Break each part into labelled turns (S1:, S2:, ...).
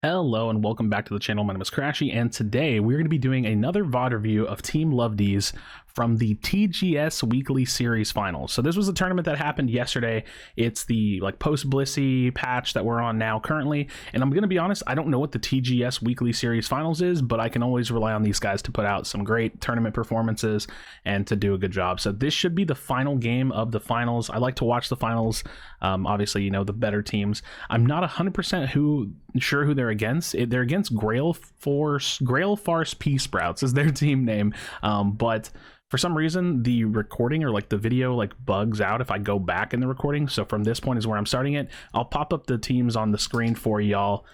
S1: Hello and welcome back to the channel. My name is Crashy, and today we're going to be doing another VOD review of Team Luv Deez from the TGS Weekly Series Finals. So this was a tournament that happened yesterday. It's the post-Blissey patch that we're on now currently, and I'm going to be honest, I don't know what the TGS Weekly Series Finals is, but I can always rely on these guys to put out some great tournament performances and to do a good job. So this should be the final game of the finals. I like to watch the finals. Obviously, you know, the better teams. I'm not 100% sure who they're against. They're against Grail Farce Pea Sprouts is their team name, but for some reason the recording or the video bugs out if I go back in the recording. So from this point is where I'm starting it. I'll pop up the teams on the screen for y'all,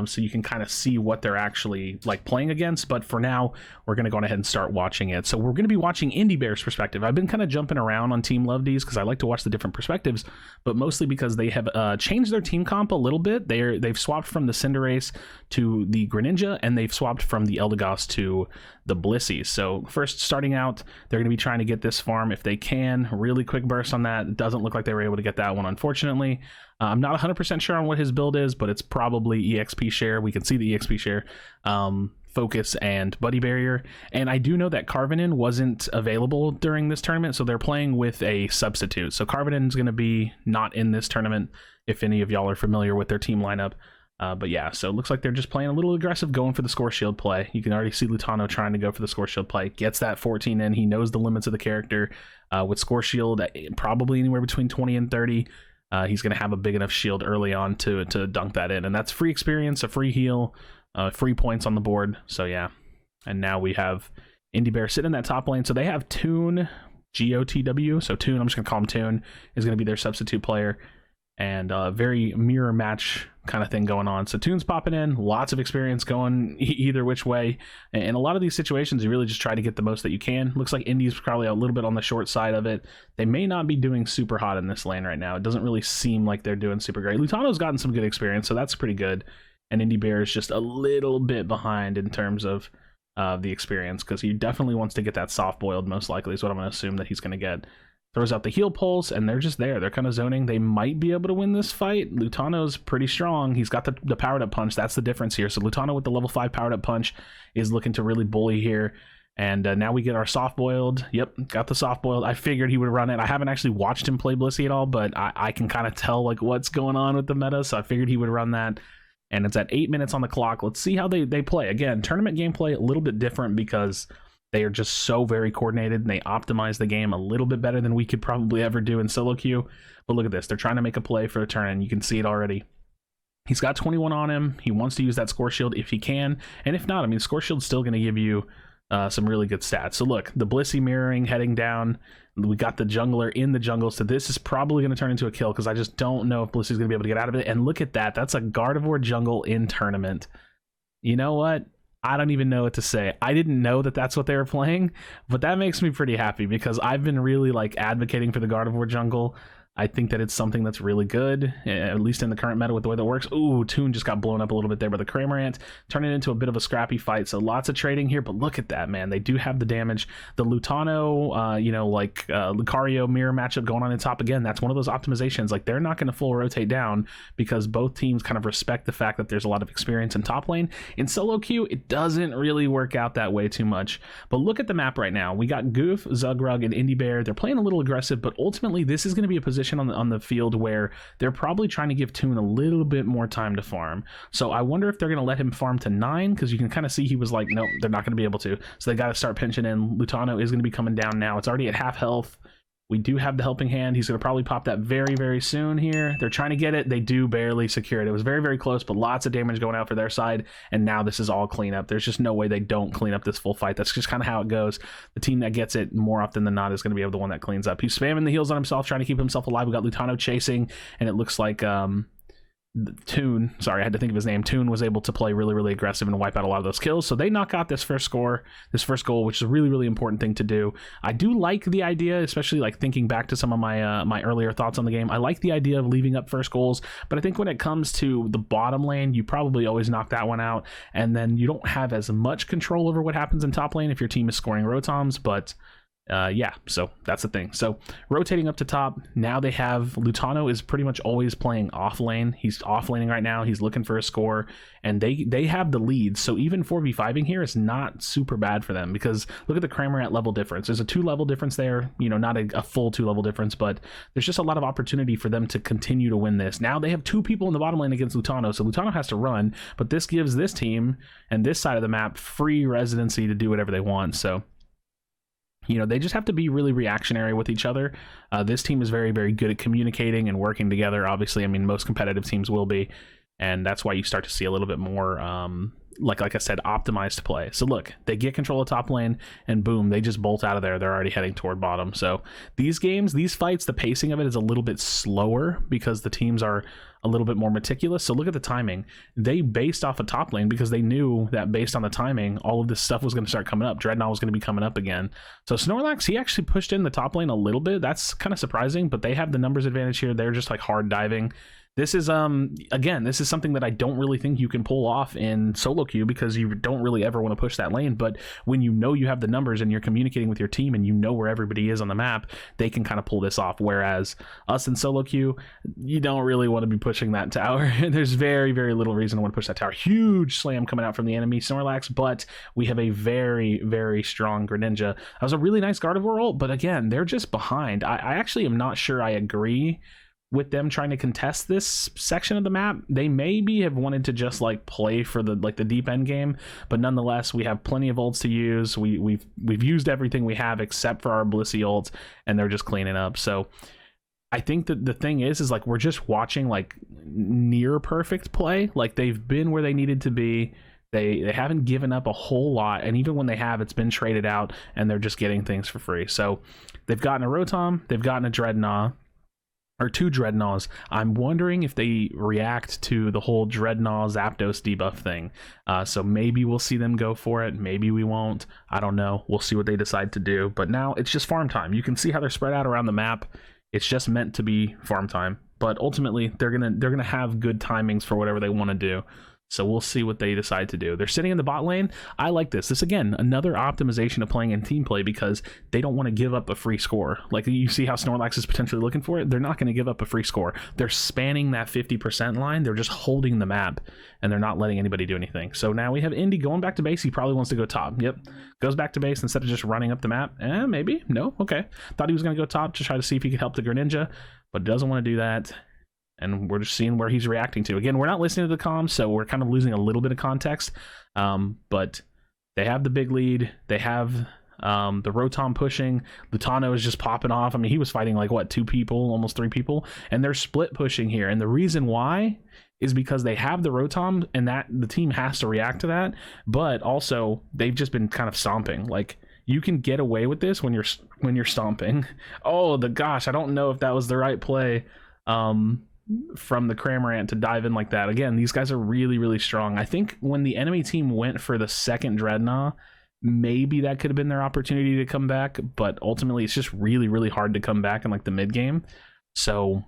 S1: so you can kind of see what they're actually playing against. But for now, we're going to go ahead and start watching it. So we're going to be watching Indiebear's perspective. I've been kind of jumping around on Team Luv Deez because I like to watch the different perspectives, but mostly because they have changed their team comp a little bit. They've swapped from the Cinderace to the Greninja, and they've swapped from the Eldegoss to the Blissey. So first, starting out, they're going to be trying to get this farm if they can. Really quick burst on that. It doesn't look like they were able to get that one, unfortunately. I'm not 100% sure on what his build is, but it's probably EXP share. We can see the EXP share, focus, and buddy barrier. And I do know that Carvenin wasn't available during this tournament, so they're playing with a substitute. So Carvenin's going to be not in this tournament, if any of y'all are familiar with their team lineup. But yeah, so it looks like they're just playing a little aggressive, going for the score shield play. You can already see Lutano trying to go for the score shield play. Gets that 14 in. He knows the limits of the character. With score shield, probably anywhere between 20 and 30. He's going to have a big enough shield early on to dunk that in. And that's free experience, a free heal, free points on the board. So yeah. And now we have Indiebear sitting in that top lane. So they have Toon, GOTW. So Toon, I'm just going to call him Toon, is going to be their substitute player. And very mirror match kind of thing going on. So Toon's popping in, lots of experience going either which way. And in a lot of these situations, you really just try to get the most that you can. Looks like Indie's probably a little bit on the short side of it. They may not be doing super hot in this lane right now. It doesn't really seem like they're doing super great. Lutano's gotten some good experience, so that's pretty good. And Indiebear is just a little bit behind in terms of the experience, because he definitely wants to get that soft boiled, most likely is what I'm going to assume that he's going to get. Throws out the heal pulse, and they're just there. They're kind of zoning. They might be able to win this fight. Lutano's pretty strong. He's got the powered up punch. That's the difference here. So Lutano with the level 5 powered up punch is looking to really bully here. And now we get our soft boiled. Yep, got the soft boiled. I figured he would run it. I haven't actually watched him play Blissey at all, but I can kind of tell what's going on with the meta, so I figured he would run that. And it's at 8 minutes on the clock. Let's see how they play. Again, tournament gameplay a little bit different because they are just so very coordinated, and they optimize the game a little bit better than we could probably ever do in solo queue. But look at this. They're trying to make a play for a turn, and you can see it already. He's got 21 on him. He wants to use that score shield if he can. And if not, I mean, score shield's still going to give you some really good stats. So look, the Blissey mirroring heading down. We got the jungler in the jungle, so this is probably going to turn into a kill, because I just don't know if Blissey's going to be able to get out of it. And look at that. That's a Gardevoir jungle in tournament. You know what? I don't even know what to say. I didn't know that that's what they were playing, but that makes me pretty happy, because I've been really advocating for the Gardevoir jungle. I think that it's something that's really good, at least in the current meta with the way that works. Ooh, Toon just got blown up a little bit there by the Cramorant, turning it into a bit of a scrappy fight. So lots of trading here, but look at that, man. They do have the damage. The Lutano, Lucario mirror matchup going on in top again. That's one of those optimizations. They're not going to full rotate down, because both teams kind of respect the fact that there's a lot of experience in top lane. In solo queue, it doesn't really work out that way too much. But look at the map right now. We got Goof, Zugrug, and Indiebear. They're playing a little aggressive, but ultimately this is going to be a position on the field where they're probably trying to give Toon a little bit more time to farm. So I wonder if they're going to let him farm to 9, because you can kind of see he was like, nope, they're not going to be able to. So they got to start pinching in. Lutano is going to be coming down now. It's already at half health. We do have the helping hand. He's going to probably pop that very, very soon here. They're trying to get it. They do barely secure it. It was very, very close, but lots of damage going out for their side. And now this is all cleanup. There's just no way they don't clean up this full fight. That's just kind of how it goes. The team that gets it more often than not is going to be the one that cleans up. He's spamming the heals on himself, trying to keep himself alive. We got Lutano chasing, and it looks like Toon, sorry, I had to think of his name. Toon was able to play really, really aggressive and wipe out a lot of those kills. So they knock out this first goal, which is a really, really important thing to do. I do like the idea, especially thinking back to some of my my earlier thoughts on the game. I like the idea of leaving up first goals, but I think when it comes to the bottom lane, you probably always knock that one out, and then you don't have as much control over what happens in top lane if your team is scoring rotoms. But Yeah, so that's the thing. So rotating up to top, now they have Lutano is pretty much always playing off lane. He's off laning right now. He's looking for a score, and they have the lead. So even 4v5ing here is not super bad for them, because look at the Cramorant level difference. There's a 2-level difference there, you know, not a full 2-level difference, but there's just a lot of opportunity for them to continue to win this. Now they have 2 people in the bottom lane against Lutano, so Lutano has to run, but this gives this team and this side of the map free residency to do whatever they want. So, you know, they just have to be really reactionary with each other. This team is very, very good at communicating and working together. Obviously, I mean, most competitive teams will be, and that's why you start to see a little bit more, like I said, optimized play. So look, they get control of top lane, and boom, they just bolt out of there. They're already heading toward bottom. So these games, these fights, the pacing of it is a little bit slower because the teams are a little bit more meticulous. So look at the timing. They based off a top lane because they knew that based on the timing, all of this stuff was going to start coming up. Dreadnought was going to be coming up again. So Snorlax, he actually pushed in the top lane a little bit. That's kind of surprising, but they have the numbers advantage here. They're just like hard diving. This is, again, this is something that I don't really think you can pull off in solo queue, because you don't really ever want to push that lane. But when you know you have the numbers and you're communicating with your team and you know where everybody is on the map, they can kind of pull this off. Whereas us in solo queue, you don't really want to be pushing that tower. There's very, very little reason to want to push that tower. Huge slam coming out from the enemy Snorlax, but we have a very, very strong Greninja. That was a really nice Gardevoir ult, but again, they're just behind. I actually am not sure I agree with them trying to contest this section of the map. They maybe have wanted to just like play for the deep end game, but nonetheless, we have plenty of ults to use. We've used everything we have except for our Blissey ults, and they're just cleaning up. So I think that the thing is like we're just watching like near perfect play. Like they've been where they needed to be. They haven't given up a whole lot, and even when they have, it's been traded out, and they're just getting things for free. So they've gotten a Rotom, they've gotten a Dreadnought, or 2 Dreadnoughts. I'm wondering if they react to the whole Dreadnought Zapdos debuff thing. So maybe we'll see them go for it. Maybe we won't. I don't know. We'll see what they decide to do. But now it's just farm time. You can see how they're spread out around the map. It's just meant to be farm time. But ultimately, they're gonna have good timings for whatever they want to do. So we'll see what they decide to do. They're sitting in the bot lane. I like this. This, again, another optimization of playing in team play, because they don't want to give up a free score. Like you see how Snorlax is potentially looking for it. They're not going to give up a free score. They're spanning that 50% line. They're just holding the map, and they're not letting anybody do anything. So now we have Indy going back to base. He probably wants to go top. Yep. Goes back to base instead of just running up the map. Maybe. No. Okay. Thought he was going to go top to try to see if he could help the Greninja, but doesn't want to do that. And we're just seeing where he's reacting to. Again, we're not listening to the comms, so we're kind of losing a little bit of context. But they have the big lead. They have the Rotom pushing. Lutano is just popping off. I mean, he was fighting like, what, 2 people, almost 3 people? And they're split pushing here. And the reason why is because they have the Rotom, and that the team has to react to that. But also, they've just been kind of stomping. Like, you can get away with this when you're stomping. Oh, gosh, I don't know if that was the right play. From the Cramorant to dive in like that. Again, these guys are really, really strong. I think when the enemy team went for the second Dreadnought, maybe that could have been their opportunity to come back, but ultimately it's just really, really hard to come back in like the mid game. So,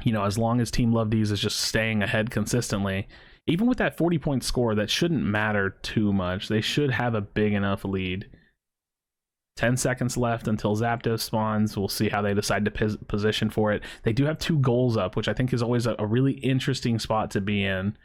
S1: you know, as long as Team Luv Deez is just staying ahead consistently, even with that 40-point score, that shouldn't matter too much. They should have a big enough lead. 10 seconds left until Zapdos spawns. We'll see how they decide to position for it. They do have 2 goals up, which I think is always a really interesting spot to be in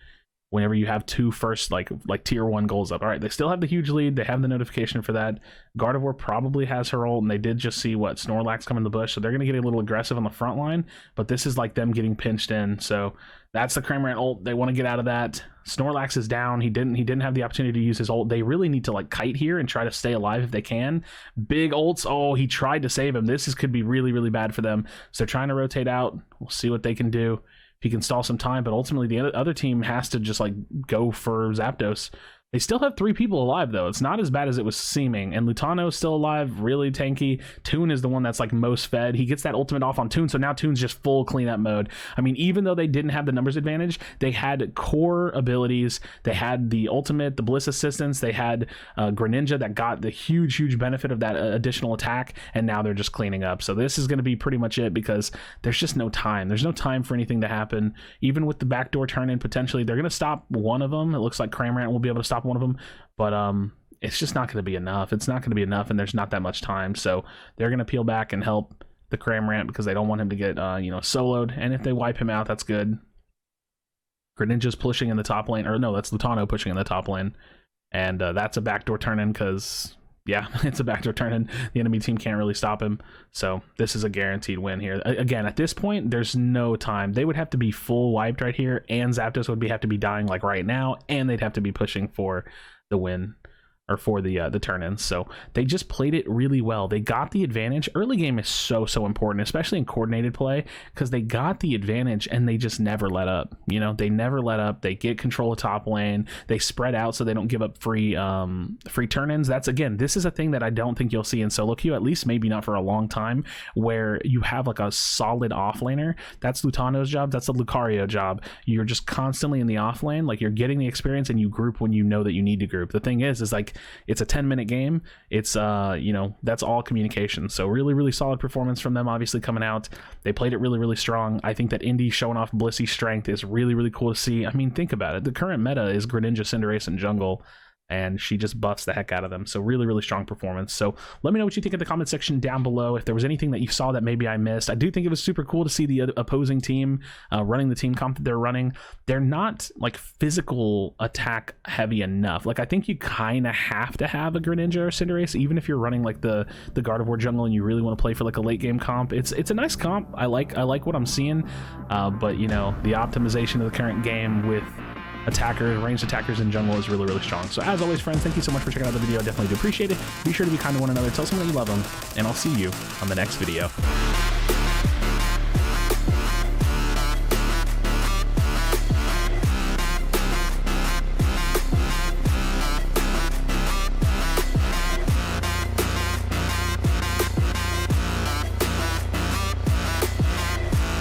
S1: whenever you have 2 first, like tier 1 goals up. All right, they still have the huge lead. They have the notification for that. Gardevoir probably has her ult, and they did just see what Snorlax come in the bush, so they're going to get a little aggressive on the front line, but this is like them getting pinched in. So that's the Cramorant ult. They want to get out of that. Snorlax is down. He didn't have the opportunity to use his ult. They really need to like kite here and try to stay alive if they can. Big ults. Oh, he tried to save him. This could be really, really bad for them. So they're trying to rotate out. We'll see what they can do. He can stall some time, but ultimately the other team has to just like go for Zapdos. They still have 3 people alive, though. It's not as bad as it was seeming. And Lutano is still alive, really tanky. Toon is the one that's like most fed. He gets that ultimate off on Toon, so now Toon's just full cleanup mode. I mean, even though they didn't have the numbers advantage, they had core abilities. They had the ultimate, the Bliss Assistance. They had Greninja that got the huge, huge benefit of that additional attack, and now they're just cleaning up. So this is going to be pretty much it, because there's just no time. There's no time for anything to happen. Even with the backdoor turn-in, potentially, they're going to stop one of them. It looks like Cramorant will be able to stop one of them, but it's just not going to be enough. It's not going to be enough, and there's not that much time. So they're going to peel back and help the Cramorant because they don't want him to get, soloed. And if they wipe him out, that's good. Greninja's pushing in the top lane. Or no, that's Lutano pushing in the top lane. And that's a backdoor turn-in because, yeah, it's a backdoor turn-in. The enemy team can't really stop him. So this is a guaranteed win here. Again, at this point, there's no time. They would have to be full wiped right here, and Zapdos would have to be dying like right now, and they'd have to be pushing for the win. Or for the turn-ins. So they just played it really well. They got the advantage. Early game is so important, especially in coordinated play, because they got the advantage and they just never let up. They never let up. They get control of top lane. They spread out so they don't give up free turn-ins. This is a thing that I don't think you'll see in solo queue, at least maybe not for a long time, where you have like a solid offlaner. That's Lutano's job. That's the Lucario job. You're just constantly in the off lane, like you're getting the experience, and you group when you know that you need to group. The thing is like, it's a 10-minute game. It's that's all communication. So really solid performance from them, obviously coming out. They played it really strong. I think that Indy showing off Blissy's strength is really cool to see. I mean, think about it. The current meta is Greninja, Cinderace, and Jungle, and she just buffs the heck out of them. So really strong performance. So let me know what you think in the comment section down below. If there was anything that you saw that maybe I missed. I do think it was super cool to see the opposing team running the team comp that they're running. They're not like physical attack heavy enough. Like I think you kind of have to have a Greninja or Cinderace, even if you're running like the Gardevoir jungle and you really want to play for like a late game comp. It's a nice comp. I like what I'm seeing, but the optimization of the current game with ranged attackers in jungle is really strong. So as always, friends, thank you so much for checking out the video. I definitely do appreciate it. Be sure to be kind to one another, tell someone that you love them, and I'll see you on the next video.